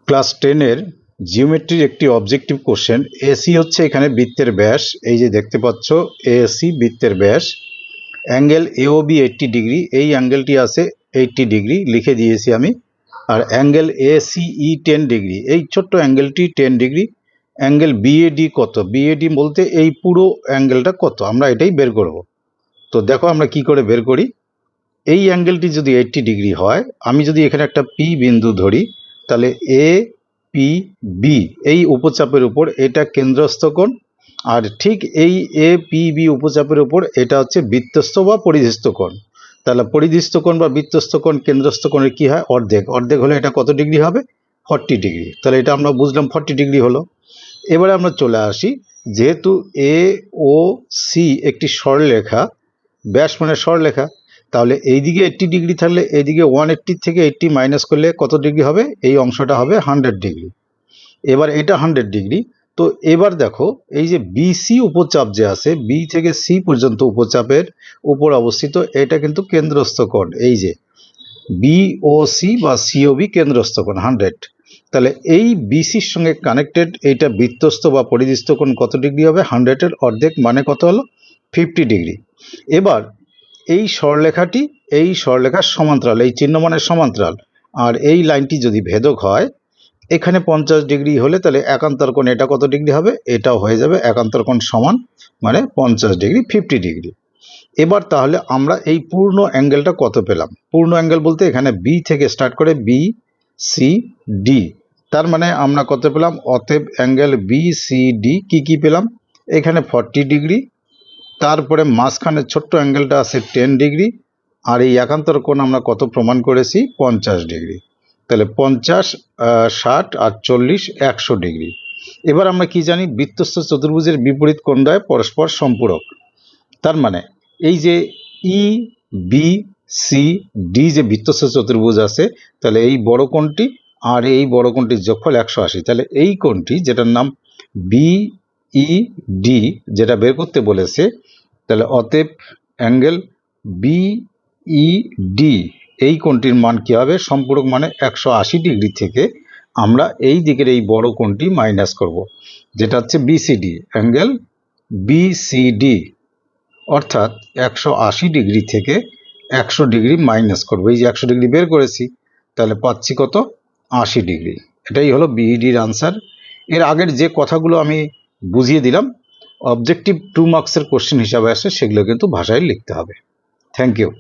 Class 10 এর জিওমেট্রির একটি objective question. AC হচ্ছে এখানে বৃত্তের ব্যাস, এই যে দেখতে পাচ্ছ এসি বৃত্তের ব্যাস। অ্যাঙ্গেল এওবি 80 ডিগ্রি, এই অ্যাঙ্গেলটি আছে 80 ডিগ্রি লিখে দিয়েছি আমি। আর অ্যাঙ্গেল এসিই 10 ডিগ্রি, এই ছোট্ট অ্যাঙ্গেলটি 10 ডিগ্রি। অ্যাঙ্গেল বিএডি কত, বিএডি বলতে এই পুরো অ্যাঙ্গেলটা কত, আমরা এটাই বের করব। তো দেখো আমরা কি করে বের করি। এই অ্যাঙ্গেলটি যদি 80 ডিগ্রি হয়, আমি যদি এখানে একটা পি বিন্দু ধরি, তাহলে এ পি বি এই উপচাপের উপর এটা কেন্দ্রস্থ কোণ, আর ঠিক এই এ পি বি উপচাপের উপর এটা হচ্ছে বৃত্তস্থ বা পরিধিস্থ কোণ। তাহলে পরিধিস্থ কোণ বা বৃত্তস্থ কোণ কেন্দ্রস্থ কোণের কি হয়, অর্ধেক। অর্ধেক হলে এটা কত ডিগ্রি হবে, 40 ডিগ্রি। তাহলে এটা আমরা বুঝলাম 40 ডিগ্রি হলো। এবারে আমরা চলে আসি, যেহেতু এ ও সি একটি সরলরেখা, ব্যাস মানে সরলরেখা, তাহলে এইদিকে 80 ডিগ্রি থাকলে এইদিকে 180 থেকে 80 মাইনাস করলে কত ডিগ্রি হবে, এই অংশটা হবে 100 ডিগ্রি। এবার এটা 100 ডিগ্রি। তো এবার দেখো এই যে বিসি উপচাপ যে আছে, বি থেকে সি পর্যন্ত উপচাপের উপর অবস্থিত, এটা কিন্তু কেন্দ্রস্থ কোণ। এই যে বিওসি বা সিওবি কেন্দ্রস্থ কোণ 100। তাহলে এই বিসির সঙ্গে কানেক্টেড এইটা বৃত্তস্থ বা পরিধিস্থ কোণ কত ডিগ্রি হবে, 100-এর অর্ধেক মানে কত হলো, 50 ডিগ্রি। এবার এই সরলরেখাটি এই সরলরেখার সমান্তরাল, এই চিহ্নমানের সমান্তরাল, আর এই লাইনটি যদি ভেদক হয়, এখানে 50 ডিগ্রি হলে তাহলে একান্তর কোণ এটা কত ডিগ্রি হবে, এটাও হয়ে যাবে একান্তর কোণ সমান মানে 50 ডিগ্রি, 50 ডিগ্রি। এবার তাহলে আমরা এই পূর্ণ অ্যাঙ্গেলটা কত পেলাম, পূর্ণ অ্যাঙ্গেল বলতে এখানে বি থেকে স্টার্ট করে বি সি ডি, তার মানে আমরা কত পেলাম, অতএব অ্যাঙ্গেল বি সি ডি কি পেলাম, এখানে 40 ডিগ্রি, তারপরে মাঝখানে ছোট্ট অ্যাঙ্গেলটা আছে 10 ডিগ্রি, আর এই একান্তর কোণ আমরা কত প্রমাণ করেছি, 50 ডিগ্রি। তাহলে 50, 60 আর 40, 100 ডিগ্রি। এবার আমরা কি জানি, বৃত্তস্থ চতুর্ভুজের বিপরীত কোণদ্বয় পরস্পর সম্পূরক। তার মানে এই যে ই বি সি ডি যে বৃত্তস্থ চতুর্ভুজ আছে, তাহলে এই বড় কোণটি আর এই বড় কোণটির যোগফল 180। তাহলে এই কোণটি যেটার নাম বিইডি যেটা বের করতে বলেছে, তাহলে অতএব অ্যাঙ্গেল বিইডি এই কোণটির মান কি হবে, সম্পূরক মানে 180 ডিগ্রি থেকে আমরা এই দিকের এই বড় কোণটি মাইনাস করব, যেটা হচ্ছে বিসিডি, অ্যাঙ্গেল বিসিডি, অর্থাৎ 180 ডিগ্রি থেকে 100 ডিগ্রি মাইনাস করবো। এই যে 100 ডিগ্রি বের করেছি, তাহলে পাচ্ছি কত, 80 ডিগ্রি। এটাই হলো বিইডির আনসার। এর আগের যে কথাগুলো আমি বুঝিয়ে দিলাম, অবজেক্টিভ 2 মার্কসের কোশ্চেন হিসাবে আসে, সেগুলো কিন্তু ভাষায় লিখতে হবে। Thank you.